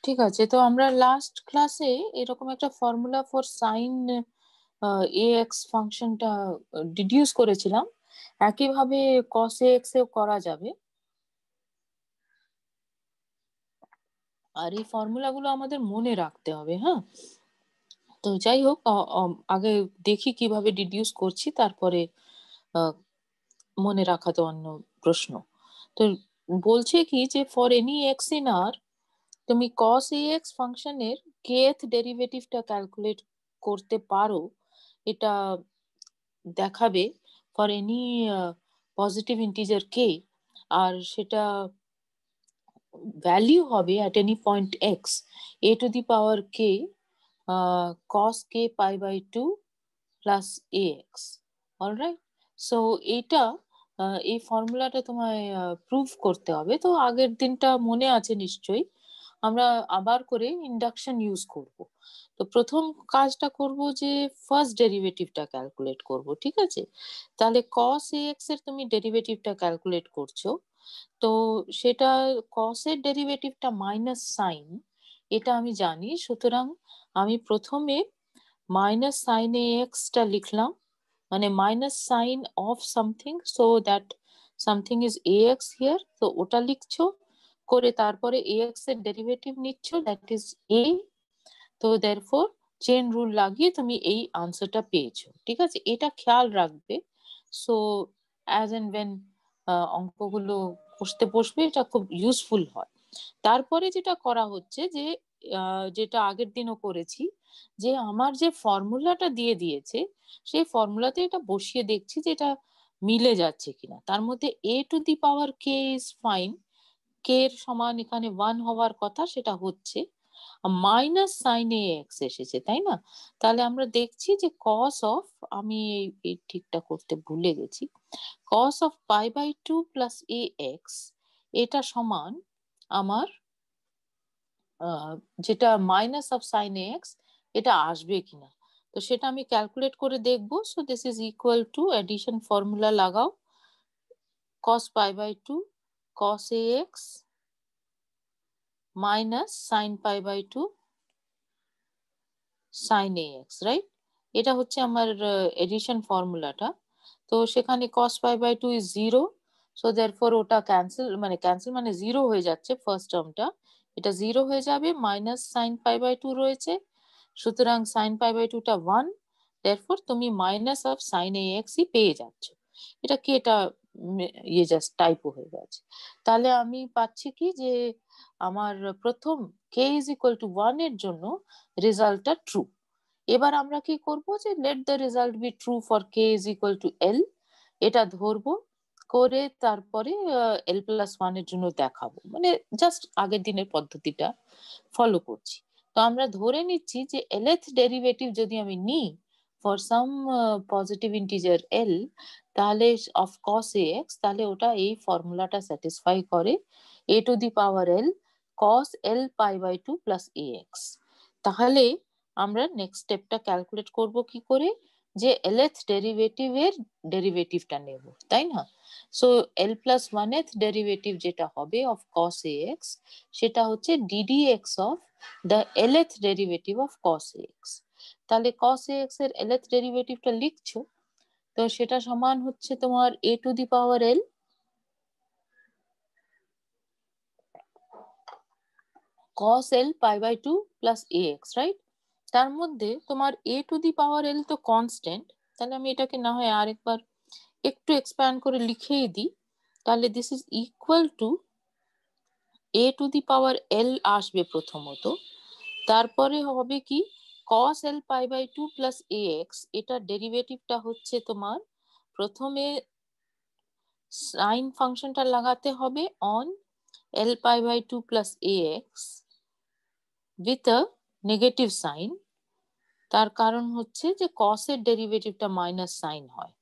ঠিক আছে, তো আমরা লাস্ট ক্লাসে এরকম একটা ফর্মুলা ফর সাইন এক্স ফাংশনটা ডিডিউস করেছিলাম। একইভাবে কস এক্স এও করা যাবে। আর এই ফর্মুলাগুলো আমাদের মনে রাখতে হবে, হ্যাঁ। তো যাই হোক, আগে দেখি কিভাবে ডিডিউস করছি, তারপরে মনে রাখা তো অন্য প্রশ্ন। তো বলছে কি যে ফর এনি এক্স ইন আর তুমি cos ax ফাংশনের kth ডেরিভেটিভটা ক্যালকুলেট করতে পারো, এটা দেখাবে for any positive integer k, আর সেটা ভ্যালিউ হবে at any point x a to the power k cos k pi by 2 plus ax. Alright, so এটা এই ফর্মুলাটা তোমায় প্রুভ করতে হবে। তো আগের দিনটা মনে আছে নিশ্চয়ই, আমরা আবার করে ইন্ডাকশন ইউজ করব। তো প্রথম কাজটা করব যে ফার্স্ট ডেরিভেটিভটা ক্যালকুলেট করব, ঠিক আছে। তাহলে cos ax এর তুমি ডেরিভেটিভটা ক্যালকুলেট করছো, তো সেটা cos এর ডেরিভেটিভটা মাইনাস সাইন, এটা আমি জানি। সুতরাং আমি প্রথমে মাইনাস সাইন ax টা লিখলাম, মানে minus sine of something, so that something is ax here, তো ওটা লিখছো করে তারপরে ax এর ডেরিভেটিভ নিচ্ছ, দ্যাট ইজ a। তো দেয়ারফর চেন রুল লাগিয়ে তুমি এই আনসারটা পেয়েছো, ঠিক আছে। এটা খেয়াল রাখবে। সো অ্যাজ এন্ড ওয়েন অঙ্কগুলো কষতে বসবে, এটা খুব ইউজফুল হয়। তারপরে যেটা করা হচ্ছে যে যেটা আগের দিনও করেছি, যে আমার যে ফর্মুলাটা দিয়ে দিয়েছে সেই ফর্মুলাতে এটা বসিয়ে দেখছি যে এটা মিলে যাচ্ছে কিনা। তার মধ্যে a to the power k is fine, k এর সমান এখানে 1 হওয়ার কথা, সেটা হচ্ছে। মাইনাস সাইন এ এক্স এসেছে, তাই না? তাহলে আমরা দেখছি যে কস অফ, আমি এই ঠিকটা করতে ভুলে গেছি, cos of pi by 2 plus a x, এটা সমান আমার যেটা minus of sine a x, এটা আসবে কিনা। তো সেটা আমি ক্যালকুলেট করে দেখবো। So this is equal to, addition formula লাগাও, cos pi by 2 cos ax minus sin pi by 2 sin ax, right? এটা হচ্ছে আমার এডিশন ফর্মুলাটা। তো সেখানে cos pi by 2 is 0, so therefore ওটা ক্যান্সেল, মানে ক্যান্সেল মানে জিরো হয়ে যাচ্ছে ফার্স্ট টার্মটা, এটা জিরো হয়ে যাবে। মাইনাস সাইন পাই বাই 2 রয়েছে, সুতরাং সাইন পাই বাই 2 টা 1, দেয়ারফর তুমি minus of sine a x e পেয়ে যাচ্ছ। এটা কি, এটা ইয়ে জাস্ট টাইপও হয়ে গেছে। তাহলে আমি পাচ্ছি কি যে আমার প্রথম k ইজ ইকুয়াল টু 1 এর জন্য রেজাল্টটা ট্রু। এবার আমরা কি করব, যে let the result be true for k is equal two l, এটা ধরবো, করে তারপরে l প্লাস 1 এর জন্য দেখাবো, মানে জাস্ট আগের দিনের পদ্ধতিটা ফলো করছি। তো আমরা ধরে নিচ্ছি যে lth ডেরিভেটিভ যদি আমি নিই for some positive integer l, তাহলে অফ cos ax, তাহলে ওটা এই ফর্মুলাটা স্যাটিসফাই করে, a to the power l cos l pi by 2 plus ax। তাহলে আমরা নেক্সট স্টেপটা ক্যালকুলেট করব কি করে, যে lth ডেরিভেটিভ এর ডেরিভেটিভটা নেব, তাই না? So l plus 1th derivative যেটা হবে অফ cos ax, সেটা হচ্ছে ddx of the lth derivative of cos ax। তাহলে cos ax এর lth ডেরিভেটিভটা লিখছো, তো সেটা সমান হচ্ছে তোমার a to the power l cos l pi by 2 plus ax, right? তার মধ্যে তোমার a to the power l তো কনস্ট্যান্ট, তাহলে আমি এটাকে না হয় আরেকবার একটু এক্সপ্যান্ড করে লিখেই দিই। তাহলে this is equal to a to the power l আসবে প্রথমত, তারপরে হবে কি cos l pi by 2 plus ax, এটা ডেরিভেটিভটা হচ্ছে তোমার প্রথমে সাইন ফাংশনটা লাগাতে হবে on l pi by 2 plus ax with a negative sign. তার কারণ হচ্ছে যে cos এর ডেরিভেটিভটা মাইনাস সাইন হয়।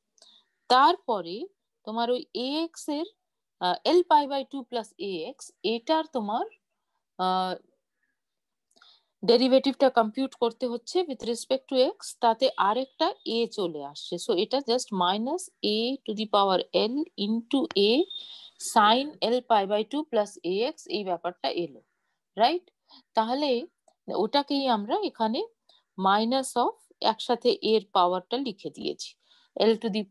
তারপরে তোমার ওই ax এর l pi by 2 plus ax, এটার তোমার ডেরিভেটিভটা কম্পিউট করতে হচ্ছে উইথ রেসপেক্ট টু এক্স, তাতে আরেকটা a চলে আসছে। সো এটা just minus a to the power l into a sine l pi by 2 plus ax, এই ব্যাপারটা এলো, রাইট? তাহলে ওটাকেই আমরা এখানে মাইনাস অফ একসাথে এর পাওয়ারটা লিখে দিয়েছি, l to the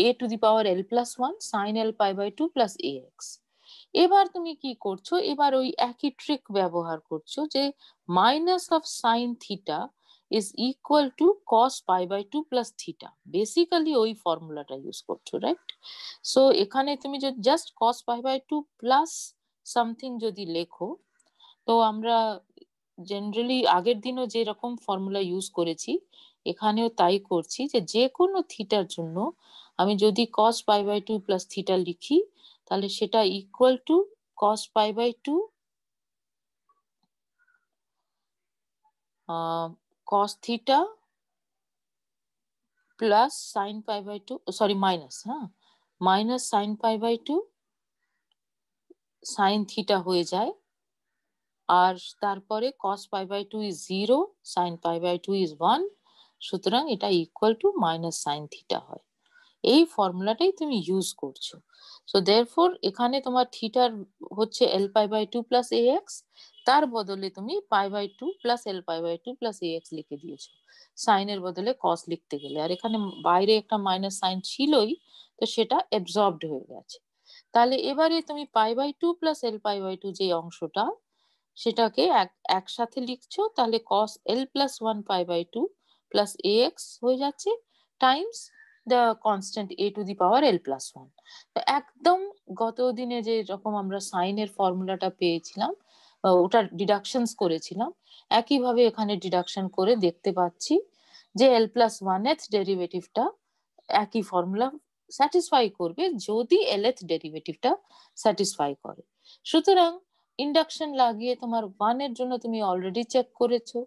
a to the power l plus one sine l pi by two plus a x. এবার তুমি কি করছো, এবার ওই একই ট্রিক ব্যবহার করছো যে minus of sine theta is equal to cos pi by 2 plus theta, basically ওই ফর্মুলাটা ইউজ করছো, রাইট? সো এখানে তুমি যদি just cos pi by 2 plus something যদি লেখো, তো আমরা জেনারেলি আগের দিনও যেরকম ফর্মুলা ইউজ করেছি এখানেও তাই করছি, যে যে কোনো থিটার জন্য আমি যদি cos pi by 2 plus theta লিখি তাহলে সেটা equal to cos pi by 2 cos theta plus sine pi by two, sorry minus, হ্যাঁ minus sine pi by two sine theta হয়ে যায়, আর তারপরে cos pi by two is 0, sine pi by two is 1, সুতরাং এটা equal to minus sine theta হয়। এই ফর্মুলাটাই তুমি ইউজ করছো। সো দেয়ারফর এখানে তোমার থিটার হচ্ছে l pi by two plus a x, তার বদলে তুমি pi by two plus l pi by two plus a x লিখে দিয়েছো সাইনের বদলে কস লিখতে গেলে, আর এখানে বাইরে একটা মাইনাস সাইন ছিলই, তো সেটা অ্যাবজর্বড হয়ে গেছে। তাহলে এবারে তুমি pi by two plus l pi by two যে অংশটা সেটাকে একসাথে লিখছো, তাহলে cos l plus one pi by two plus a x হয়ে যাচ্ছে times the constant a to the power l plus one. তো একদম গত দিনে যে রকম আমরা সাইনের ফর্মুলাটা পেয়েছিলাম, ওটা ডিডাকশনস করেছিলাম, একইভাবে এখানে ডিডাকশন করে দেখতে পাচ্ছি যে l প্লাস ওয়ান এর ডেরিভেটিভটা একই ফর্মুলা স্যাটিসফাই করবে যদি এলএথ ডেরিভেটিভটা স্যাটিসফাই করে। সুতরাং ইন্ডাকশন লাগিয়ে তোমার ওয়ান এর জন্য তুমি অলরেডি চেক করেছো,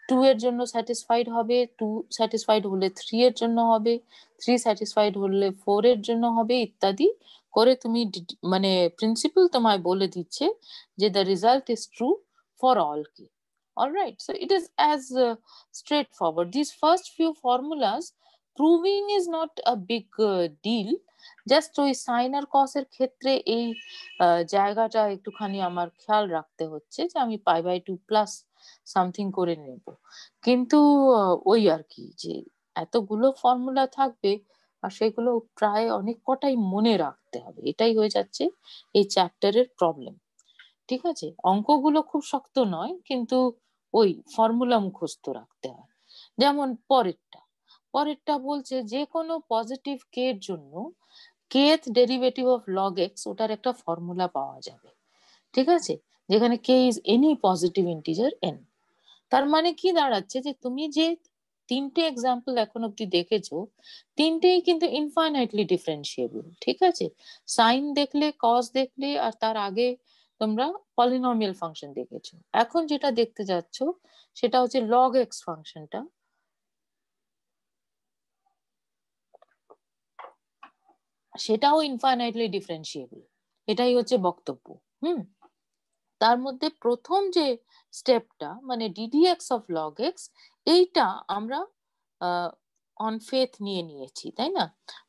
টু এর জন্য স্যাটিসফাইড হবে, টু স্যাটিসফাইড হলে থ্রি এর জন্য হবে, থ্রি স্যাটিসফাইড হলে ফোর এর জন্য হবে, ইত্যাদি করে তুমি মানে প্রিন্সিপাল তোমায় বলে দিচ্ছে যে the result is true for all k. Alright, so it is as straightforward. This first few formulas proving is not a big deal, just ওই সাইন আর কস এর ক্ষেত্রে এই জায়গাটা একটুখানি আমার খেয়াল রাখতে হচ্ছে যে আমি pi by two plus something করে নেব, কিন্তু ওই আর কি যে এতগুলো ফর্মুলা থাকবে আর সেগুলো প্রায় অনেক কটাই মনে রাখতে হবে, এটাই হয়ে যাচ্ছে এই চ্যাপ্টারের প্রবলেম। ঠিক আছে, অঙ্কগুলো খুব শক্ত নয়, কিন্তু ওই ফর্মুলা মুখস্থ রাখতে হয়। যেমন পরেরটা বলছে যে কোনো পজিটিভ কে এর জন্য kth derivative of log x, ওটার একটা ফর্মুলা পাওয়া যাবে। ঠিক আছে, যেখানে k is any positive integer n. তার মানে কি দাঁড়াচ্ছে যে তুমি যে তিনটে এক্সাম্পল এখন অব্দি দেখেছো তিনটেই কিন্তু ইনফাইনাইটলি ডিফারেন্সিয়েবল। ঠিক আছে, সাইন দেখলে, কস দেখলে, আর তার আগে তোমরা পলিনোমিয়াল ফাংশন দেখেছো। এখন যেটা দেখতে যাচ্ছ সেটা হচ্ছে লগ এক্স ফাংশনটা, সেটাও ইনফাইনাইটলি ডিফারেন্সিয়েবল। এটাই হচ্ছে বক্তব্য। তার মধ্যে প্রথম যে স্টেপটা মানে ডিডিএক্স অফ লগ এক্স, এইটা আমরা অন ফেথ নিয়ে নিয়েছি, তাই না?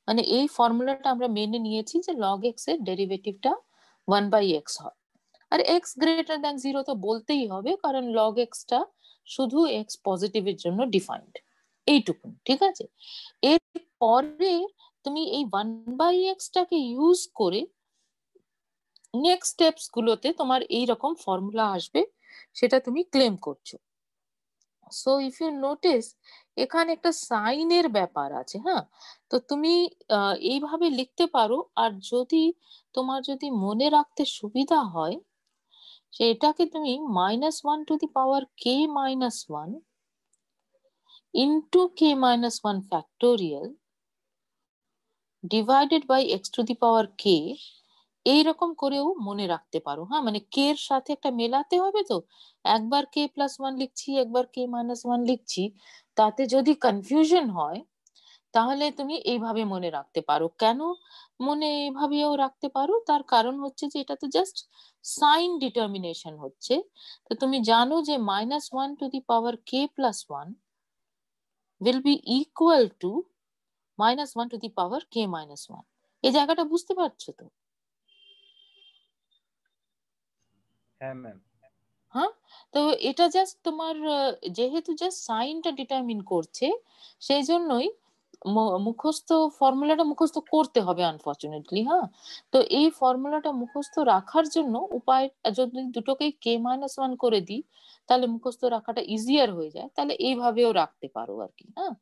মানে এই ফর্মুলাটা আমরা মেনে নিয়েছি যে লগ এক্স এর ডেরিভেটিভটা ওয়ান বাই এক্স হয়, আর এক্স গ্রেটার দ্যান জিরো তো বলতেই হবে, কারণ লগ এক্সটা শুধু এক্স পজিটিভের জন্য ডিফাইন্ড, এইটুকু। ঠিক আছে, এরপরে তুমি এই ওয়ান বাই এক্সটাকে ইউজ করে নেক্সট স্টেপস গুলোতে তোমার এই রকম ফর্মুলা আসবে, সেটা তুমি ক্লেম করছো। সো ইফ ইউ নোটিস এখানে একটা সাইনের ব্যাপার আছে, হ্যাঁ, তো তুমি এইভাবে লিখতে পারো। আর যদি তোমার যদি মনে রাখতে সুবিধা হয় সেটাকে তুমি minus one to the power k minus one into k minus one factorial divided by x to the power k, এইরকম করেও মনে রাখতে পারো। হ্যাঁ, মানে কে এর সাথে একটা মেলাতে হবে, তো একবার কে প্লাস ওয়ান লিখছি, একবার কে মাইনাস ওয়ান লিখছি, তাতে যদি কনফিউশন হয় তাহলে তুমি এইভাবে মনে রাখতে পারো। কেন মনে এইভাবেও রাখতে পারো, তার কারণ হচ্ছে যে এটা তো জাস্ট সাইন ডিটারমিনেশন হচ্ছে। তো তুমি জানো যে minus one to the power k plus one will be equal to minus one to the power k minus one. এই জায়গাটা বুঝতে পারছো তো? হ্যাঁ ম্যাম। হ্যাঁ, তো এটা জাস্ট তোমার যেহেতু জাস্ট সাইনটা ডিটারমিন করছে, সেই জন্যই মুখস্থ ফর্মুলাটা মুখস্থ করতে হবে আনফর্চুনেটলি। হ্যাঁ, তো এই ফর্মুলাটা মুখস্থ রাখার জন্য উপায়, যদি দুটোকেই কে মাইনাস ওয়ান করে দিই তাহলে মুখস্থ রাখাটা ইজিয়ার হয়ে যায়, তাহলে এইভাবেও রাখতে পারো আর কি। হ্যাঁ,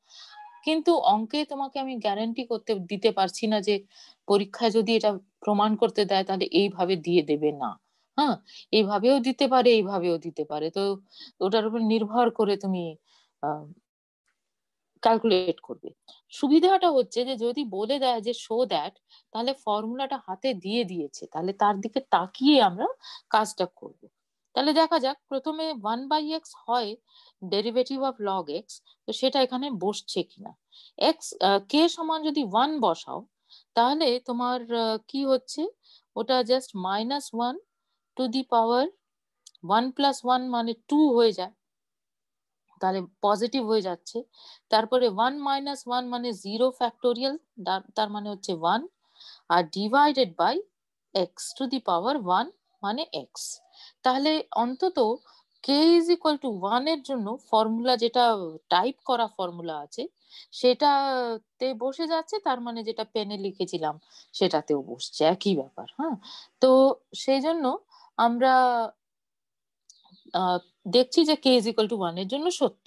কিন্তু অঙ্কে তোমাকে আমি গ্যারান্টি করতে দিতে পারছি না যে পরীক্ষায় যদি এটা প্রমাণ করতে দেয় তাহলে এইভাবে দিয়ে দেবে না। হ্যাঁ, এইভাবেও দিতে পারে, এইভাবেও দিতে পারে, তো ওটার উপর নির্ভর করে তুমি ক্যালকুলেট করবে। সুবিধাটা হচ্ছে যে যদি বলে দেয় যে শো দ্যাট, তাহলে ফর্মুলাটা হাতে দিয়ে দিয়েছে, তাহলে তার দিকে তাকিয়ে আমরা কাজটা করব। তাহলে দেখা যাক, প্রথমে 1/x হয় ডেরিভেটিভ অফ লগ এক্স, তো সেটা এখানে বসছে কিনা। এক্স কে সমান যদি 1 বসাও তাহলে তোমার কি হচ্ছে, ওটা জাস্ট -1 টু দি পাওয়ার 1 + 1 মানে 2 হয়ে যায়, তাহলে পজিটিভ হয়ে যাচ্ছে। তারপরে 1 - 1 মানে 0 ফ্যাক্টোরিয়াল, তার মানে হচ্ছে 1, আর divided by x to the power 1 মানে এক্স। তাহলে অন্তত কে ইজ ইকুয়াল টু 1 এর জন্য ফর্মুলা, যেটা টাইপ করা ফর্মুলা আছে সেটাতে বসে যাচ্ছে, তার মানে যেটা পেনে লিখেছিলাম সেটাতেও বসছে, একই ব্যাপার। হ্যাঁ, তো সেই জন্য আমরা দেখছি যে কে ইজ ইকুয়াল টু 1 এর জন্য সত্য।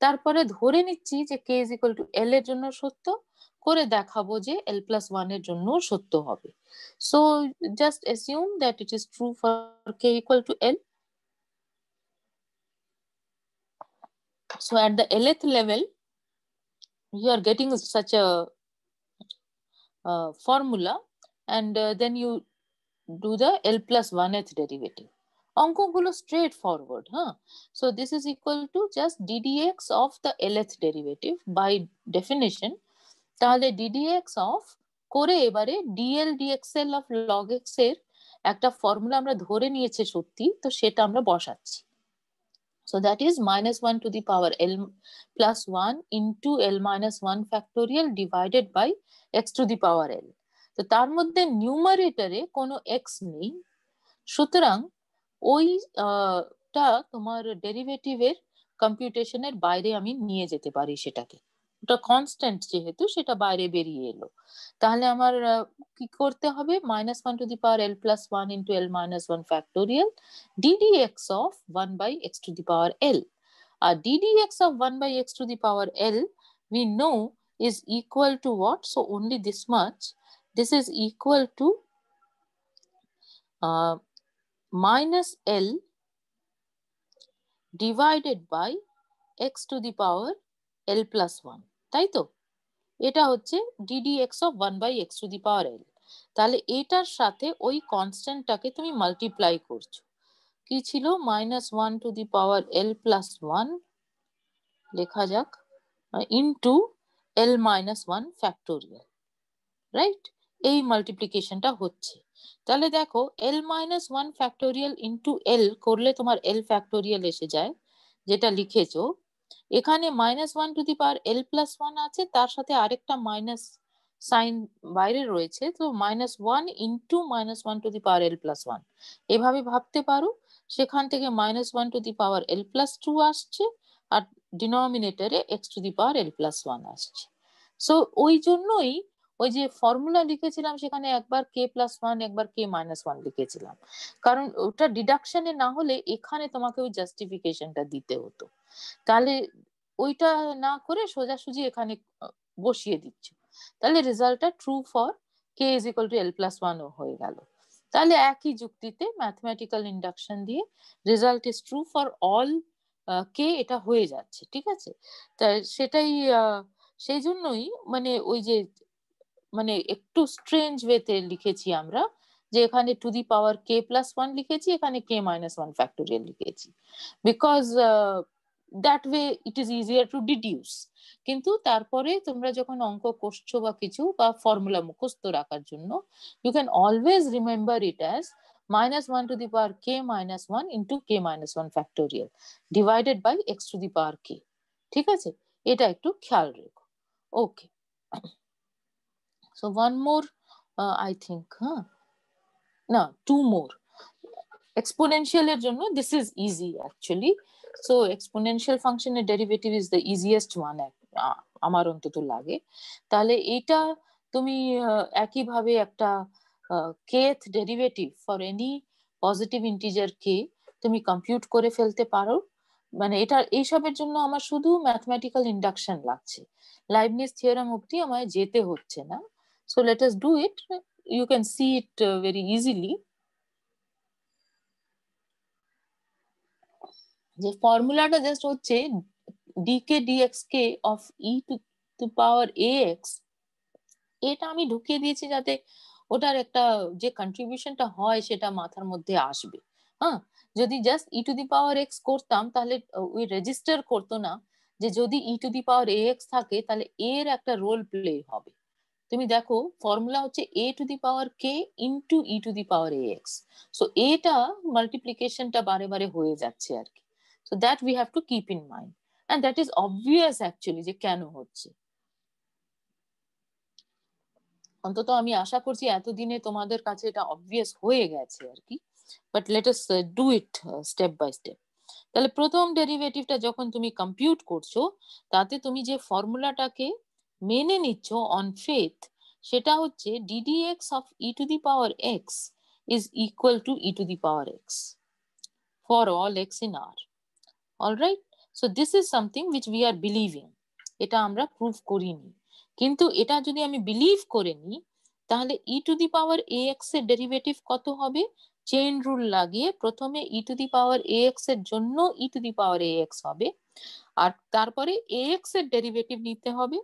তারপরে ধরে নিচ্ছি যে কে ইজ ইকুয়াল টু এল এর জন্য সত্য, করে দেখাবো যে এল প্লাস ওয়ান এর জন্য সত্য হবে। So just assume that it is true for K equal to L. So at the lth level, you are getting such a formula, and then you do the L plus 1th derivative. অঙ্কগুলো straightforward. হ্যাঁ, so this is equal to just ddx of the lth derivative by definition. তাহলে ddx of করে এবারে dl dxl of log x এর একটা formula আমরা ধরে নিয়েছে সত্যি, তো সেটা আমরা বসাচ্ছি। So that is -1 to the power L plus 1 into L minus 1 factorial divided by x to the power L. তো তার মধ্যে নিউমারেটরে কোনো x নেই, সুতরাং ওইটা তোমার ডেরিভেটিভের কম্পিউটেশনের বাইরে আমি নিয়ে যেতে পারি সেটাকে। ওটা কনস্ট্যান্ট যেহেতু সেটা বাইরে বেরিয়ে এলো, তাহলে আমার কি করতে হবে, -1 to the power L plus 1 into L minus 1 factorial ddx of 1 by x to the power L. R ddx of 1 by x to the power L we know is equal to what? So only this much. This is equal to minus L divided by x to the power L plus 1, তাই তো? এটা হচ্ছে ddx of 1 by x to the power L। তাহলে এটার সাথে ওই কনস্ট্যান্টটাকে তুমি multiply করছো, কি ছিল, -1 to the power L plus 1 লেখা যাক into L minus 1 factorial, right? এই মাল্টিপ্লিকেশনটা হচ্ছে। তাহলে দেখো L minus 1 factorial into L করলে তোমার L ফ্যাক্টোরিয়াল এসে যায়, যেটা লিখেছো। এখানে -1 to the power L plus 1 আছে, তার সাথে আরেকটা মাইনাস সাইন বাইরে রয়েছে, তো -1 into -1 to the power L plus 1 এভাবে ভাবতে পারো। সেখান থেকে -1 to the power L plus 2 আসছে, আর ডিনোমিনেটরে x two the power L plus 1 আসছে। সো ওই জন্যই ওই যে ফর্মুলা লিখেছিলাম সেখানে একবার কে প্লাস 1 একবার কে মাইনাস 1 লিখেছিলাম, কারণ ওটা ডিডাকশনে না হলে এখানে তোমাকে ওই জাস্টিফিকেশনটা দিতে হতো। তাহলে ওইটা না করে সোজাসুজি এখানে বসিয়ে দিচ্ছ, তাহলে রেজাল্টটা true for k is equal to l plus 1 হয়ে গেল। তাহলে একই যুক্তিতে ম্যাথমেটিক্যাল ইন্ডাকশন দিয়ে result is true for all k, এটা হয়ে যাচ্ছে, ঠিক আছে? তাই সেটাই সেই জন্যই মানে ওই যে মানে একটু স্ট্রেঞ্জ ওয়েতে লিখেছি আমরা, যে এখানে two the power k plus 1 লিখেছি, এখানে কে মাইনাস 1 ফ্যাক্টোরিয়াল লিখেছি, because that way it is easier two deduce. কিন্তু তারপরে তোমরা যখন অঙ্ক করছো বা কিছু বা ফর্মুলা মুখস্থ রাখার জন্য, you can always remember it as -1 to the power k minus 1 into k minus 1 factorial divided by x to the power k। ঠিক আছে, এটা একটু খেয়াল রেখো। ওকে, so one more I think, no, two more. এক্সপোনেনশিয়ালের জন্য this is easy actually. So exponential ফাংশনের derivative is the easiest one আমার অন্তত লাগে। তাহলে এটা তুমি একইভাবে একটা kth derivative for any positive integer k তুমি কম্পিউট করে ফেলতে পারো। মানে এটা এইসবের জন্য আমার শুধু ম্যাথমেটিক্যাল ইন্ডাকশন লাগছে, লাইবনিজ থিওরেম অব্দি আমায় যেতে হচ্ছে না। So let us do it, you can see it very easily. যে ফর্মুলাটা জাস্ট হচ্ছে dk dx k of e to power a x, এটা আমি ঢুকিয়ে দিয়েছি যাতে ওটার একটা যে কন্ট্রিবিউশনটা হয় সেটা মাথার মধ্যে আসবে। হ্যাঁ, যদি just E to the power x করতাম তাহলে ওই রেজিস্টার করতো না যে যদি ই to the power a x থাকে তাহলে এর একটা রোল প্লে হবে। তুমি দেখো ফর্মুলা হচ্ছে a to the power k into e to the power a x. So এটা মাল্টিপ্লিকেশনটা বারে বারে হয়ে যাচ্ছে আর কি। So that we have to keep in mind, and that is obvious actually যে কেন হচ্ছে। অন্তত আমি আশা করছি এতদিনে তোমাদের কাছে এটা অবভিয়াস হয়ে গেছে আর কি। But let us do it step by step. তাহলে প্রথম ডেরিভেটিভটা যখন তুমি কম্পিউট করছো তাতে তুমি যে ফর্মুলাটাকে মেনে নিচ্ছ অন ফেথ, সেটা হচ্ছে ddx of e to the power x is equal to e to the power x for all x in r. All right, so this is something which we are believing. এটা আমরা prove করিনি, কিন্তু এটা যদি আমি believe করে নিই তাহলে e to the power a x এর ডেরিভেটিভ কত হবে? চেইন রুল লাগিয়ে প্রথমে ই to the power a x এর জন্য ই to the power a x হবে, আর তারপরে এ এক্স এর ডেরিভেটিভ নিতে হবে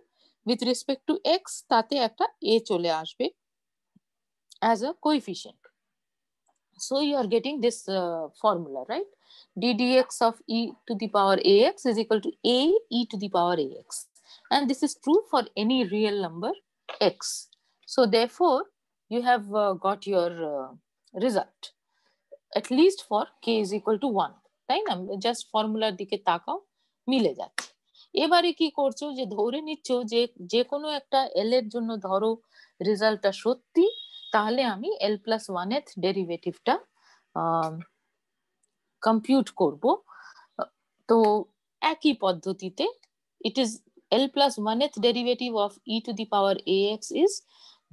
উইথ রেসপেক্ট টু এক্স, তাতে একটা এ চলে আসবে as a coefficient. So you are getting this formula, right? ddx of e to the power ax is equal to a e to the power ax, and this is true for any real number x. So therefore you have got your result, at least for k is equal to 1, তাই না? Just ফর্মুলার দিকে তাকাও, মিলে যাচ্ছে। এবারে কি করছো যে ধরে নিচ্ছ যে যে কোনো একটা এল এর জন্য ধরো রেজাল্টটা সত্যি, তাহলে আমি এল প্লাস ওয়ান এর ডেরিভেটিভটা কম্পিউট করব। তো একই পদ্ধতিতে it is l plus one এর derivative of e to the power a x is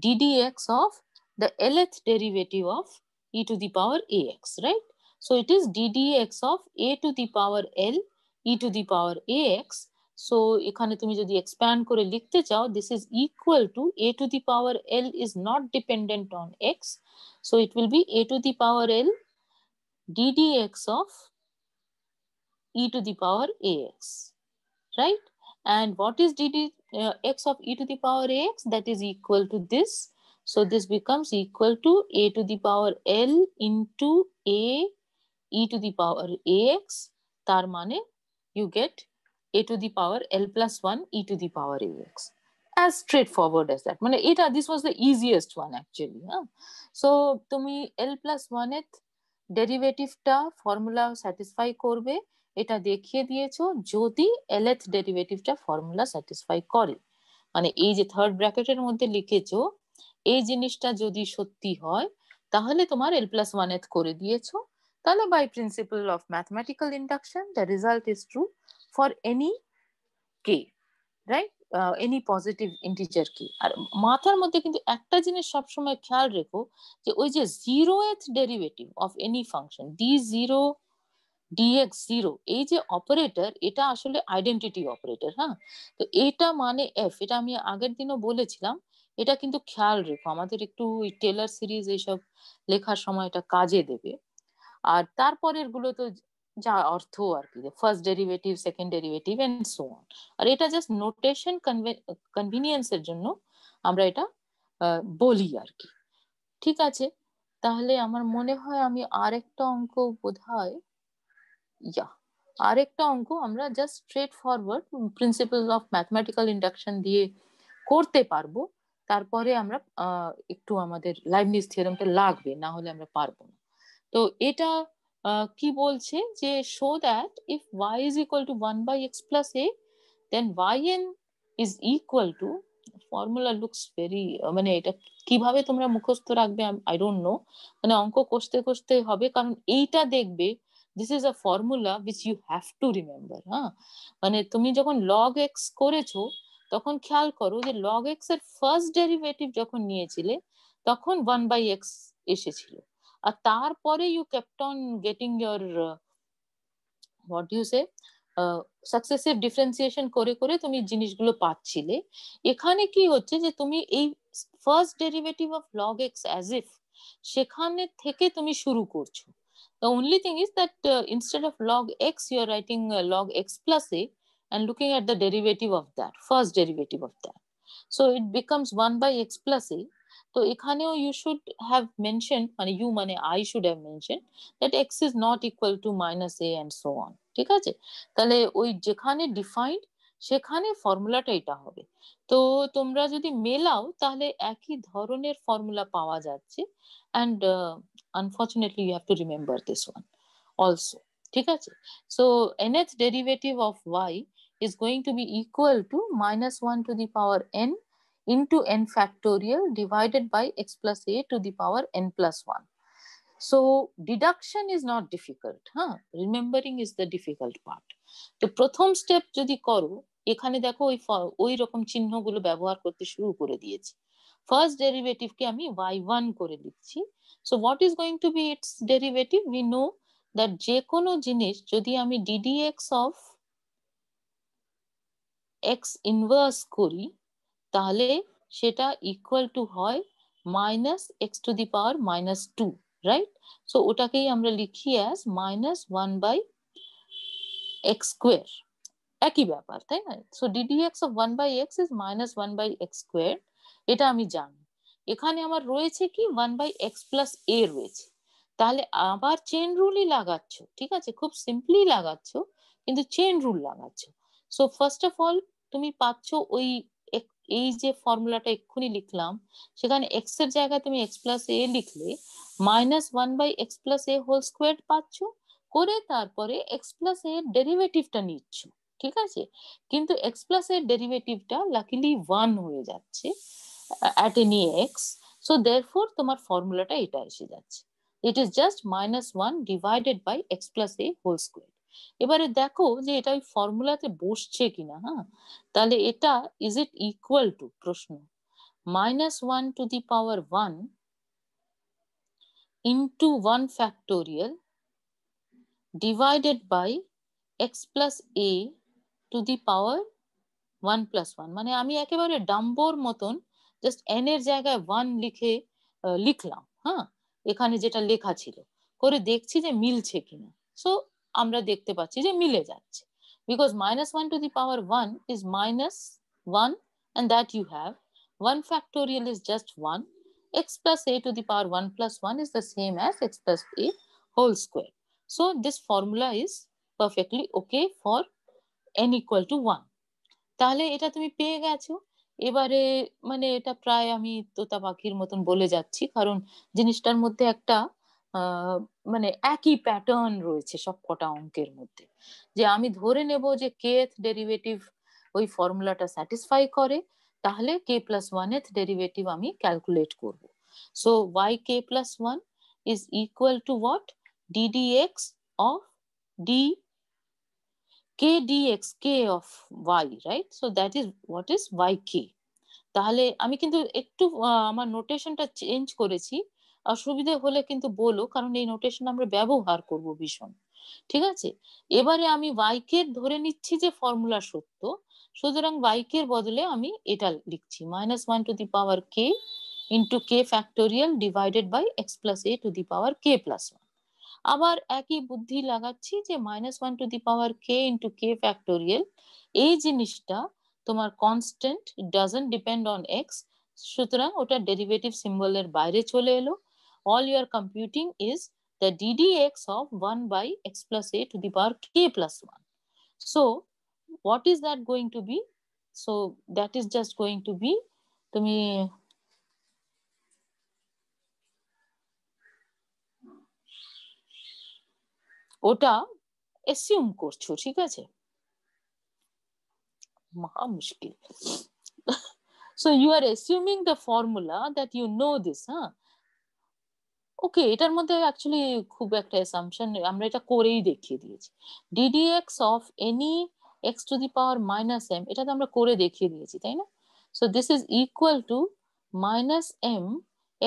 ddx of the lth derivative of e to the power ax, right? So it is ddx of a to the power l e to the power ax. So এখানে তুমি যদি expand করে লিখতে চাও, this is equal to a to the power l is not dependent on x, so it will be a to the power l ddx of e to the power ax, right? And what is ddx of e to the power ax? That is equal to this. So this becomes equal to a to the power l into a e to the power ax. তার মানে you get a to the power l plus 1 e to the power ax. As straightforward as that. মানে এটা this was the easiest one actually. So তুমি l plus 1 এর ডেরিভেটিভটা formula satisfy করবে, এটা দেখিয়ে দিয়েছো যদি এলএথ ডেরিভেটিভটা ফর্মুলা স্যাটিসফাই করে। মানে এই যে থার্ড ব্র্যাকেটের মধ্যে লিখেছো এই জিনিসটা যদি সত্যি হয় তাহলে তোমার এল প্লাস ওয়ান এথ করে দিয়েছো, তাহলে by principle of mathematical induction the result is true for any k, right? Any positive integer কি। আর মাথার মধ্যে কিন্তু একটা জিনিস সবসময় খেয়াল রেখো যে ওই যে zeroth derivative of any function d zero dx zero, এই যে অপারেটর এটা আসলে আইডেন্টিটি অপারেটর। হ্যাঁ, তো এটা মানে এফ, এটা আমি আগের দিনও বলেছিলাম, এটা কিন্তু খেয়াল রেখো, আমাদের একটু টেলর সিরিজ এইসব লেখার সময় এটা কাজে দেবে। আর তারপরের গুলো তো যা অর্থ আর কি, first derivative second derivative and so on. আর এটা জাস্ট নোটেশন কনভিনিয়েন্সের জন্য আমরা এটা বলি আর কি। ঠিক আছে, তাহলে আমার মনে হয় আমি আরেকটা অঙ্ক বোধহয় আরেকটা অঙ্ক আমরা just straight forward principle of mathematical induction দিয়ে করতে পারবো। তারপরে আমরা একটু আমাদের লাইবনিজ থিওরেমটা লাগবে, না হলে আমরা পারবো না। তো এটা কি বলছে যে show that if y is equal to 1 by x plus a then yn is equal to formula looks very, মানে এটা কিভাবে তোমরা মুখস্থ রাখবে আই ডোন্ট নো, মানে অঙ্ক কষতে কষতে হবে, কারণ এইটা দেখবে this is a formula which you have to remember. হ্যাঁ, মানে তুমি যখন লগ এক্স করেছো তখন খেয়াল করো যে লগ এক্স এর ফার্স্ট ডেরিভেটিভ যখন নিয়েছিলে তখন 1/x এসেছিল, আর তারপরে you kept on getting your what you say successive differentiation করে করে তুমি জিনিসগুলো পাচ্ছিলে। এখানে কি হচ্ছে যে তুমি এই first derivative of log x as if সেখানে থেকে তুমি শুরু করছো। The only thing is that instead of log x, you are writing log x plus a and looking at the derivative of that, first derivative of that. So it becomes 1 by x plus a. তো এখানেও you should have mentioned, মানে you মানে I should have mentioned that x is not equal to minus a and so on. ঠিক আছে, তাহলে ওই যেখানে defined সেখানে ফর্মুলাটা এটা হবে। তো তোমরা যদি মেলাও তাহলে একই ধরনের ফর্মুলা পাওয়া যাচ্ছে, and unfortunately you have to remember this one also. ঠিক আছে, so nth derivative of y is going to be equal to minus 1 to the power n into n factorial divided by x plus a to the power n plus 1. So deduction is not difficult, huh? Remembering is the difficult part. তো প্রথম step যদি করো, এখানে দেখো ওই রকম চিহ্নগুলো ব্যবহার করতে শুরু করে দিয়েছি। ফার্স্ট ডেরিভেটিভকে আমি y1 করে লিখছি। So what is going to be its derivative? We know that যে কোনো জিনিস যদি আমি ddx অফ x ইনভার্স করি তাহলে সেটা ইকুয়াল টু হয় minus x to the power minus two, right? So ওটাকেই আমরা লিখি অ্যাজ মাইনাস 1/x স্কোয়ার, একই ব্যাপার, তাই না? So ddx of 1/x is minus 1/x square, এটা আমি জানি। এখানে আমার রয়েছে কি 1/x প্লাস a রয়েছে, তাহলে আবার চেন রুলই লাগাচ্ছ, ঠিক আছে, খুব সিম্পলি লাগাচ্ছ কিন্তু চেন রুল লাগাচ্ছ। সো ফার্স্ট অফ অল তুমি পাচ্ছ ওই এই যে ফর্মুলাটা এক্ষুনি লিখলাম সেখানে এক্স এর জায়গায় তুমি এক্স প্লাস এ লিখলে মাইনাস 1/x প্লাস এ হোল স্কোয়ার পাচ্ছ, করে তারপরে এক্স প্লাস এ এর ডেরিভেটিভটা নিচ্ছ, ঠিক আছে? কিন্তু এক্স প্লাস এর ডেরিভেটিভটা লাকিলি 1 হয়ে যাচ্ছে at any x, so therefore তোমার ফর্মুলাটা এটা এসে যাচ্ছে, it is just minus 1 divided by x plus a whole square. এবারে দেখো যে এটা ওই ফর্মুলাতে বসছে কিনা। হ্যাঁ, তাহলে এটা ইজ ইট ইকুয়াল টু, প্রশ্ন, minus 1 to the power 1 into 1 factorial divided by x plus a to the power 1 plus 1, মানে আমি একেবারে ডাম্বোর মতন জাস্ট n এর জায়গায় 1 লিখে লিখলাম। হ্যাঁ, এখানে যেটা লেখা ছিল করে দেখছি যে মিলছে কিনা। সো আমরা দেখতে পাচ্ছি যে মিলে যাচ্ছে, because minus 1 to the power 1 is minus 1 and that you have 1 factorial is just 1, x plus a to the power 1 plus 1 is the same as x plus a whole square. So this formula is perfectly okay for n equal to 1. তাহলে এটা তুমি পেয়ে গেছো। এবারে মানে এটা প্রায় আমি তোতা পাখির মতন বলে যাচ্ছি, কারণ জিনিসটার মধ্যে একটা মানে একই প্যাটার্ন রয়েছে সব কটা অঙ্কের মধ্যে, যে আমি ধরে নেব যে kth ডেরিভেটিভ ওই ফর্মুলাটা স্যাটিসফাই করে, তাহলে k প্লাস 1th ডেরিভেটিভ আমি ক্যালকুলেট করব। So yk plus 1 is equal to what? ddx of d k dx, k of y, right? So that is what is yk. তাহলে আমি কিন্তু একটু আমার নোটেশনটা চেঞ্জ করেছি, অসুবিধা হলে কিন্তু বলো, কারণ এই নোটেশন আমরা ব্যবহার করব ভীষণ, ঠিক আছে? এবারে আমি yk ধরে নিচ্ছি যে ফর্মুলা সত্য, সুতরাং yk এর বদলে আমি এটা লিখছি minus 1 to the power k into k factorial divided by x plus a to the power k plus 1। আবার একই বুদ্ধি লাগাচ্ছি যে minus 1 to the power k into k factorial, এই জিনিসটা তোমার constant, it doesn't depend on x, সুতরাং ওটা ডেরিভেটিভ সিম্বলের বাইরে চলে এলো। All you are computing is the ddx of 1 by x plus a to the power k plus 1। So what is that going to be? So that is just going to be, তুমি ওটা assume করছো, ঠিক আছে? মহা মুশকিল। So you are assuming the formula that you know this, huh? ওকে, এটার মধ্যে actually খুব একটা অ্যাসাম্পশন, আমরা এটা করেই দেখিয়ে দিয়েছি। Ddx of any x to the power minus m, এটা তো আমরা করে দেখিয়ে দিয়েছি, তাই না? So this is equal to minus m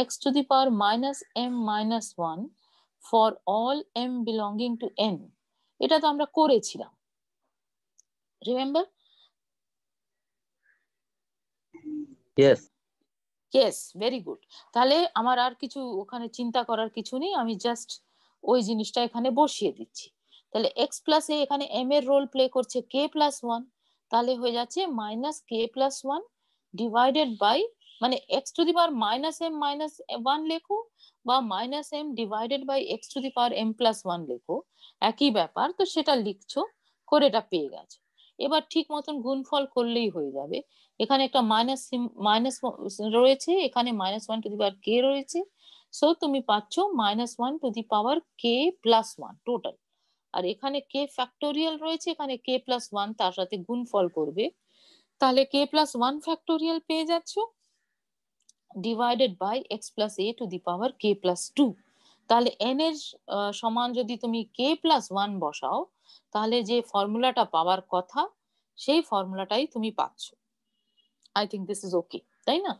x to the power minus m minus one for all m belonging to N. এটা তো আমরা করেছিলাম, remember? Yes yes, very good. তাহলে আমার আর কিছু ওখানে চিন্তা করার কিছু নেই, আমি জাস্ট ওই জিনিসটা এখানে বসিয়ে দিচ্ছি। তাহলে এক্স প্লাস এ এখানে এম এর রোল প্লে করছে কে প্লাস ওয়ান, তাহলে হয়ে যাচ্ছে minus k plus one divided by, মানে x to the power minus m minus one লেখো বা minus m divided by x to the power m plus one লেখো, একই ব্যাপার। তো সেটা লিখছো, করে এটা পেয়ে গেছো। এবার ঠিক মতন গুণফল করলেই হয়ে যাবে। এখানে একটা মাইনাস মাইনাস রয়েছে, এখানে minus one to the power k রয়েছে, সো তুমি পাচ্ছ minus one to the power k plus one total. আর এখানে কে ফ্যাক্টোরিয়াল রয়েছে, এখানে কে প্লাস ওয়ান, তার সাথে গুণফল করবে, তাহলে কে প্লাস ওয়ান ফ্যাক্টোরিয়াল পেয়ে যাচ্ছ divided by x plus a to the power k plus two. তাহলে এন এর সমান যদি তুমি কে প্লাস ওয়ান বসাও, তাহলে যে ফর্মুলাটা পাওয়ার কথা সেই ফর্মুলাটাই তুমি পাচ্ছ। I think this is okay, তাই না?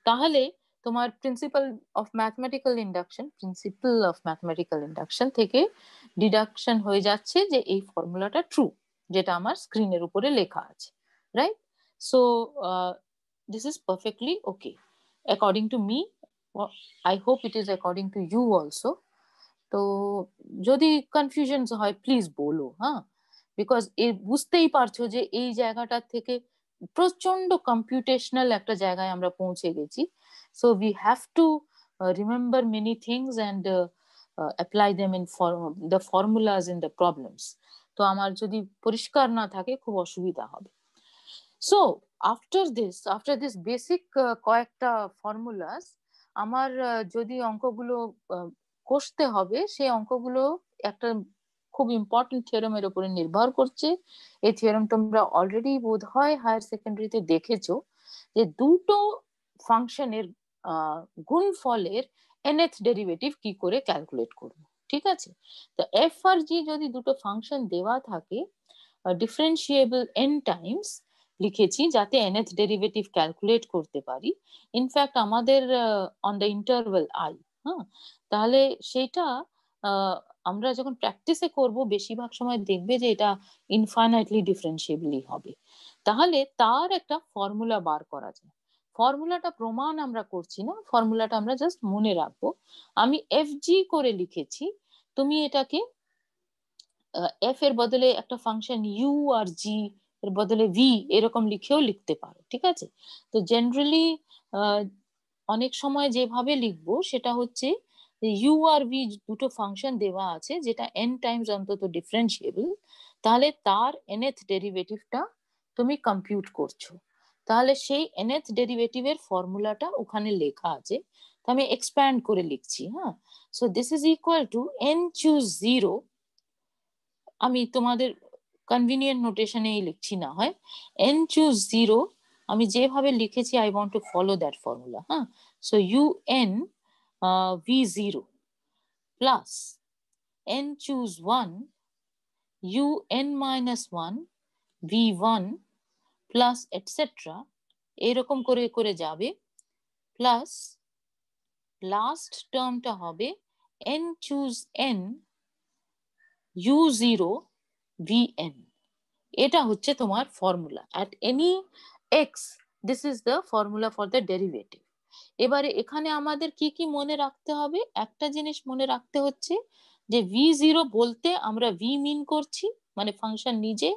তাহলে তোমার প্রিন্সিপাল অফ ম্যাথমেটিক্যাল ইন্ডাকশন থেকে ডিডাকশন হয়ে যাচ্ছে যে এই ফর্মুলাটা ট্রু, যেটা আমার স্ক্রিনের উপরে লেখা আছে, right? So this is perfectly okay according to me, I hope it is according to you also. তো যদি কনফিউশন হয় প্লিজ বলো, হ্যাঁ, বিকজ বুঝতেই পারছো যে এই জায়গাটা থেকে প্রচন্ড কম্পিউটেশনাল একটা জায়গায় আমরা পৌঁছে গেছি। So we have to remember many things and apply them in the formulas in the problems. তো আমার যদি পরিষ্কার না থাকে খুব অসুবিধা হবে। সো আফটার দিস বেসিক কয়েকটা ফর্মুলাস, আমার যদি অঙ্কগুলো কষতে হবে, সেই অঙ্কগুলো একটা খুব ইম্পর্টেন্ট থিওরেমের উপরে নির্ভর করছে। এই থিওরেম তোমরা অলরেডি বোধহয় হায়ার সেকেন্ডারিতে দেখেছো, যে দুটো ফাংশনের গুণফলের nth ডেরিভেটিভ কি করে ক্যালকুলেট করব, ঠিক আছে? তো এফ আর জি যদি দুটো ফাংশন দেওয়া থাকে ডিফারেন্সিয়েবল n টাইমস লিখেছি যাতে nth ডেরিভেটিভ ক্যালকুলেট করতে পারি, ইনফ্যাক্ট আমাদের অন দ্য ইন্টারভেল আই, হ্যাঁ, তাহলে সেটা আমরা যখন প্র্যাকটিসে করব বেশিরভাগ সময় দেখবে যে এটা ইনফাইনাইটলি ডিফারেন্সিয়েবলই হবে। তাহলে তার একটা ফর্মুলা বার করা যায়। ফর্মুলাটা প্রমাণ আমরা করছি না, ফর্মুলাটা আমরা জাস্ট মনে রাখবো। আমি এফ জি করে লিখেছি, তুমি এটাকে এফ এর বদলে একটা ফাংশন ইউ আর জি এর বদলে ভি এরকম লিখেও লিখতে পারো, ঠিক আছে? তো জেনারেলি অনেক সময় যেভাবে লিখবো সেটা হচ্ছে ইউ আর ভি দুটো ফাংশন দেওয়া আছে যেটা এন টাইমস অন্তত ডিফারেন্সিয়েবল, তাহলে তার nth ডেরিভেটিভটা তুমি কম্পিউট করছো, তাহলে সেই nth ডেরিভেটিভের ফর্মুলাটা ওখানে লেখা আছে। তো আমি এক্সপ্যান্ড করে লিখছি, হ্যাঁ। So this is equal two N choose zero, আমি তোমাদের কনভিনিয়েন্ট নোটেশনেই লিখছি না হয়, এন চুজ জিরো আমি যেভাবে লিখেছি I want to follow that formula, হ্যাঁ। So u n v zero plus n choose one u n minus one v one plus etcetera, এরকম করে করে যাবে, প্লাস লাস্ট টার্মটা হবে n choose n u zero v n. এটা হচ্ছে তোমার formula at any x, this is the formula for the derivative. এবারে এখানে আমাদের কি কি মনে রাখতে হবে? একটা জিনিস মনে রাখতে হচ্ছে যে ভি জিরো বলতে আমরা ভি মিন করছি, মানে ফাংশন নিজে,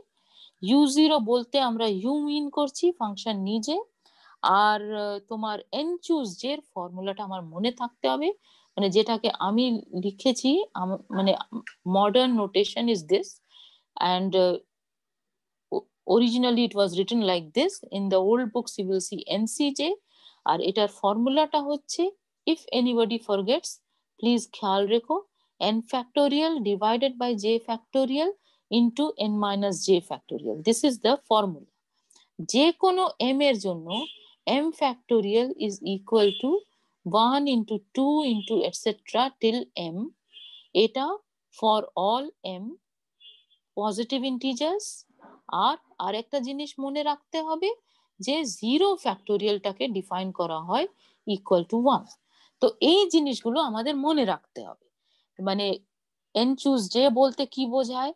ইউ জিরো বলতে আমরা ইউ মিন করছি, ফাংশন নিজে। আর তোমার এন চুজ জের ফর্মুলাটা আমার মনে থাকতে হবে, মানে যেটাকে আমি লিখেছি, মানে modern notation is this, and originally it was written like this. In the old books you will see NCJ, আর এটার ফর্মুলাটা হচ্ছে if anybody forgets please খেয়াল রেখো n factorial divided by j factorial into n minus j factorial. This is the formula. যে কোনো m এর জন্য m factorial is equal to 1 into 2 into etc. till m. এটা for all m positive integers. আর একটা জিনিস মনে রাখতে হবে যে জিরো ফ্যাক্টোরিয়ালটাকে ডিফাইন করা হয় ইকুয়াল টু 1। তো এই জিনিসগুলো আমাদের মনে রাখতে হবে। মানে n চুজ j বলতে কি বোঝায়,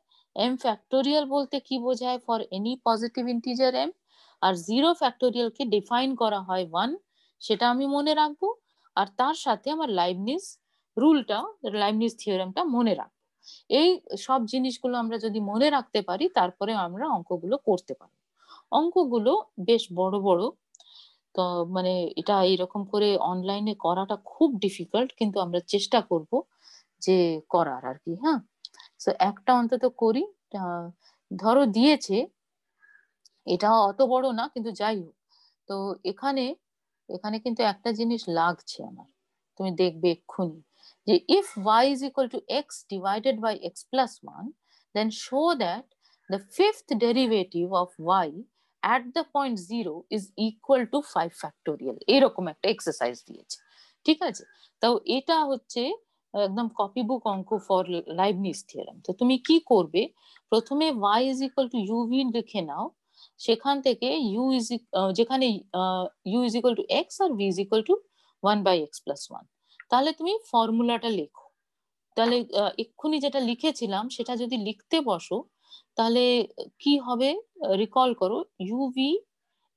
m ফ্যাক্টোরিয়াল বলতে কি বোঝায় for any positive integer m, আর জিরো ফ্যাক্টোরিয়ালকে ডিফাইন করা হয় 1, সেটা আমি মনে রাখবো। আর তার সাথে আমার লাইবনিজ রুলটা, লাইবনিজ থিওরেমটা মনে রাখবো। এই সব জিনিসগুলো আমরা যদি মনে রাখতে পারি তারপরে আমরা অঙ্কগুলো করতে পারি। অঙ্কগুলো বেশ বড় বড়, তো মানে এটা এরকম করে অনলাইনে করাটা খুব ডিফিকাল্ট, কিন্তু আমরা চেষ্টা করব যে করার আর কি। হ্যাঁ, তো একটা অন্তত করি। ধরো দিয়েছে, এটা অত বড় না কিন্তু যাই হোক। তো এখানে এখানে কিন্তু একটা জিনিস লাগছে আমার, তুমি দেখবে এক্ষুনি যে if y is equal to x divided by x plus 1 then show that the fifth derivative of y at the point 0 is equal to 5 factorial, এরকম একটা এক্সারসাইজ দিয়েছে। ঠিক আছে, তো এটা হচ্ছে একদম কপি বুক অঙ্ক ফর লাইবনিজ থিওরেম। তো তুমি কি করবে, প্রথমে y is equal to uv লিখে নাও, সেখান থেকে u is যেখানে u is equal to x R v is equal to 1 by x plus 1, তাহলে তুমি ফর্মুলাটা লেখো। তাহলে এক্ষুনি যেটা লিখেছিলাম সেটা যদি লিখতে বসো তাহলে কি হবে, রিকল করো। uv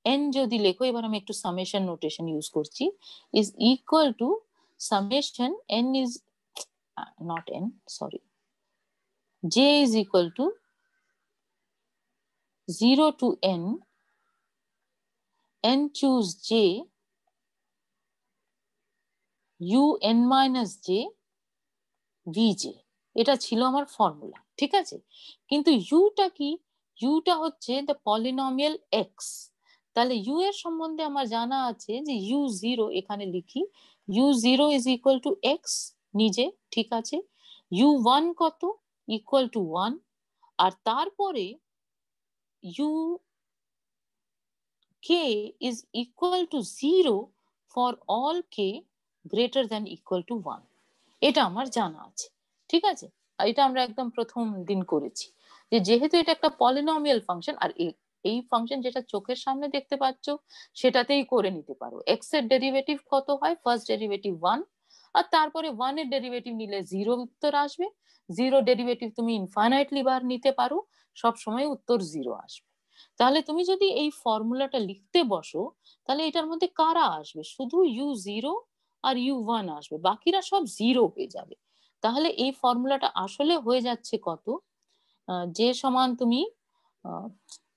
n যদি লেখো, এবার আমি একটু সামেশন নোটেশন ইউজ করছি, is equal two summation n is not n, sorry, j is equal to 0 to n choose j u n minus j vj, এটা ছিল আমার ফর্মুলা। ঠিক আছে, কিন্তু ইউটা কি, ইউটা হচ্ছে দ্য পলিনোমিয়াল এক্স। তাহলে ইউ এর সম্বন্ধে আমার জানা আছে যে ইউ জিরো, এখানে লিখি u zero is equal to x নিজে। ঠিক আছে, ইউ ওয়ান কত, ইকুয়াল টু 1, আর তারপরে u k is equal to 0 for all k greater than equal to 1, এটা আমার জানা আছে। ঠিক আছে, এটা আমরা একদম প্রথম দিন করেছি যে যেহেতু এটা একটা পলিনোমিয়াল ফাংশন, আর এই ফাংশন যেটা চোখের সামনে দেখতে পাচ্ছ সেটাতেই করে নিতে পারো। এক্স এর ডেরিভেটিভ কত হয়, ফার্স্ট ডেরিভেটিভ 1, আর তারপরে 1 এর ডেরিভেটিভ নিলে 0 উত্তর আসবে। 0 ডেরিভেটিভ তুমি ইনফাইনাইটলি বার নিতে পারো, সব সময় উত্তর 0 আসবে। তাহলে তুমি যদি এই ফর্মুলাটা লিখতে বসো তাহলে এটার মধ্যে কারা আসবে, শুধু ইউ জিরো আর ইউ ওয়ান আসবে, বাকিরা সব জিরো হয়ে যাবে। তাহলে এই ফর্মুলাটা আসলে হয়ে যাচ্ছে কত, যে সমান তুমি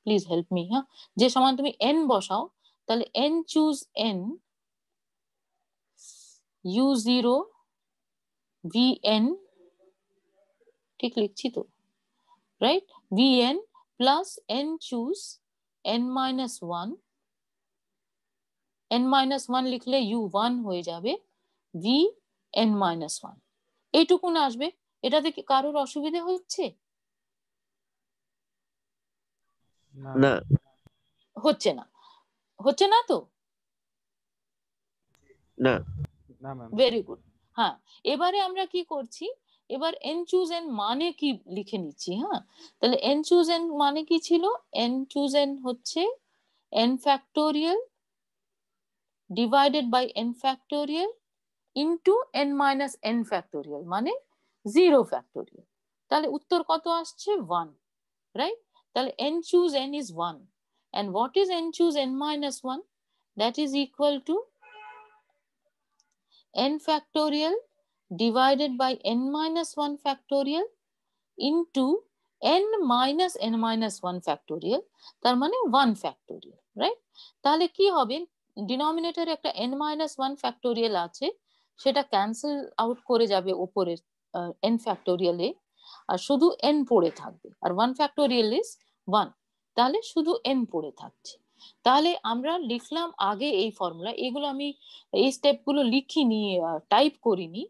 প্লিজ হেল্প মি, হ্যাঁ, যে সমান তুমি এন বসাও, তাহলে N choose n u zero v N, ঠিক লিখছি তো, right, V N plus n choose N minus one, n minus 1 লিখলে u1 হয়ে যাবে v n minus 1, এইটুকুন আসবে। এটাতে কি কারোর অসুবিধা হচ্ছে? না হচ্ছে না, হচ্ছে না তো? না ভেরি গুড। হ্যাঁ, এবারে আমরা কি করছি, এবার n চুজ n মানে কি লিখে নিচ্ছি। হ্যাঁ, তাহলে n চুজ n মানে কি ছিল, n চুজ n হচ্ছে n factorial divided by n factorial into n minus n factorial মানে 0 ফ্যাক্টোরিয়াল। তাহলে উত্তর কত আসছে, 1, রাইট। তাহলে n choose n is 1, and what is n choose n minus 1, that is equal to n factorial divided by n minus 1 factorial into n minus n minus 1 factorial, তার মানে 1 factorial, right. তাহলে কি হবে, ডিনোমিনেটরে একটা n minus 1 factorial আছে, সেটা cancel out করে যাবে উপরের n factorial এ, আর শুধু n পড়ে থাকবে, আর 1 factorial is 1, তাহলে শুধু n পড়ে থাকছে। তাহলে আমরা লিখলাম আগে এই ফর্মুলা, এগুলো আমি এই স্টেপগুলো লিখিনি, টাইপ করিনি,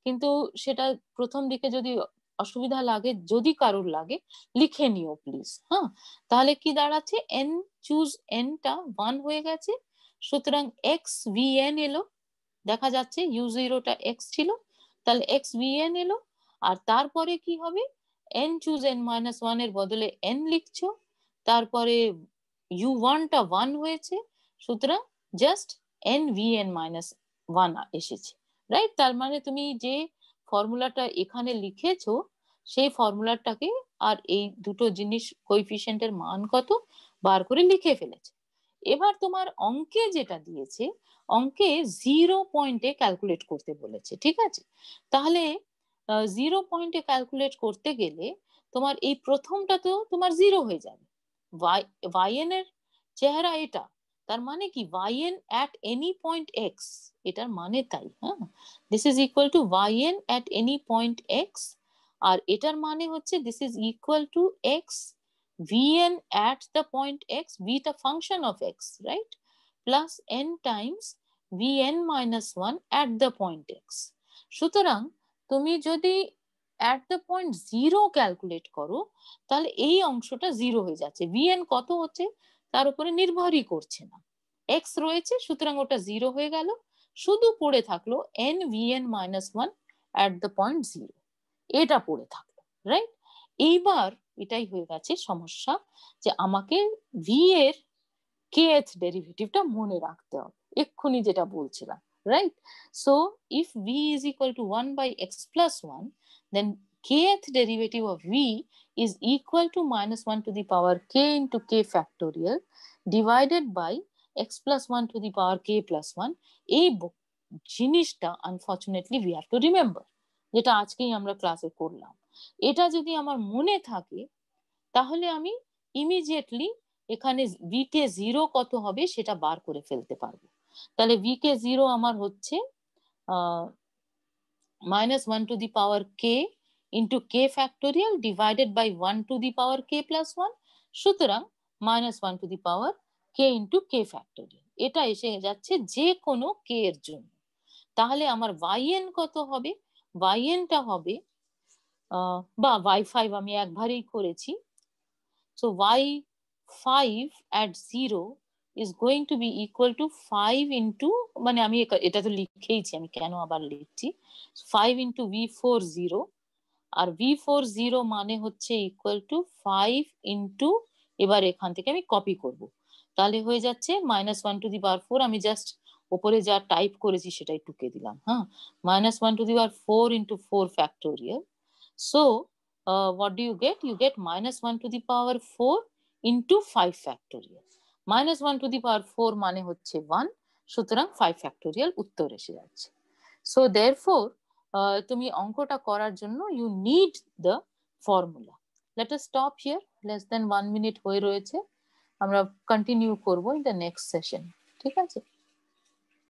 কিন্তু সেটা প্রথম দিকে যদি অসুবিধা লাগে, যদি কারোর লাগে লিখে নিও প্লিজ। হ্যাঁ, তাহলে কি দাঁড়াচ্ছে, n চুজ n টা 1 হয়ে গেছে, সুতরাং এক্স ভিএন এলো, দেখা যাচ্ছে ইউ জিরোটা এক্স ছিল, তাহলে এক্স ভিএন এলো। আর তারপরে কি হবে, n choose N minus one এর বদলে এন লিখছো, তারপরে ইউ ওয়ানটা ওয়ান হয়েছে, সুতরাং just N VN minus one এসেছে, রাইট? তার মানে তুমি যে ফর্মুলাটা এখানে লিখেছো সেই ফর্মুলাটাকে আর এই দুটো জিনিস কোএফিসিয়েন্টের মান কত বার করে লিখে ফেলেছে। এবার তোমার অঙ্কে যেটা দিয়েছে, অঙ্কে 0 পয়েন্টে ক্যালকুলেট করতে বলেছে, ঠিক আছে? তাহলে 0 পয়েন্টে ক্যালকুলেট করতে গেলে তোমার এই প্রথমটা তো তোমার 0 হয়ে যাবে। yn এর চেহারা এটা, তার মানে কি yn at any point x, এটার মানে তাই, হ্যাঁ, this is equal two yn at any point x, আর এটার মানে হচ্ছে this is equal two x vn at the point x, v the function of x, right, plus n times vn minus 1 at the point x। সুতরাং তুমি যদি at the point 0 calculate করো তাহলে এই অংশটা 0 হয়ে যাচ্ছে, vn কত হচ্ছে তার উপরে নির্ভরই করছে না, x রয়েছে, সুতরাং ওটা 0 হয়ে গেল, শুধু পড়ে থাকলো n vn minus 1 at the point 0, এটা পড়ে থাকলো, রাইট? এইবার এটাই হয়ে গেছে সমস্যা, যে আমাকে v এর kth ডেরিভেটিভটা মনে রাখতে হবে, এক্ষুনি যেটা বলছিলাম, right? So if v is equal to 1 by x plus 1, then kth derivative of v is equal to minus 1 to the power k into k factorial divided by x plus 1 to the power k plus 1। এই জিনিসটা unfortunately we have to remember, যেটা আজকেই আমরা ক্লাসে করলাম। এটা যদি আমার মনে থাকে তাহলে আমি ইমিডিয়েটলি এখানে ভি কে 0 কত হবে সেটা বার করে ফেলতে পারবো। তাহলে ভি কে 0 আমার হচ্ছে minus 1 to the power k into k factorial divided by 1 to the power k plus 1, সুতরাং minus 1 to the power k into k factorial, এটা এসে যাচ্ছে যে কোনো k এর জন্য। তাহলে আমার yn কত হবে, yn টা হবে বা y5 আমি একবারেই করেছি, so y5 at 0 is going to be equal to 5 into, মানে আমি এটা তো লিখেইছি, আমি কেন আবার লিখছি, 5 into v40, আর v40 মানে হচ্ছে ইকুয়াল টু 5 into, এবার এখান থেকে আমি কপি করব, তাহলে হয়ে যাচ্ছে minus 1 to the power 4, আমি জাস্ট উপরে যা টাইপ করেছি সেটাই টুকে দিলাম, হ্যাঁ, minus 1 to the power 4 into 4 factorial, so what do you get, you get minus 1 to the power 4 into 5 factorial, minus 1 to the power 4 মানে হচ্ছে 1, সুতরাং 5 factorial উত্তর এসে যাচ্ছে। so therefore তুমি অঙ্কটা করার জন্য you need the formula। let us stop here, less than 1 minute হয়ে রয়েছে, আমরা কন্টিনিউ করব in the next session, ঠিক আছে?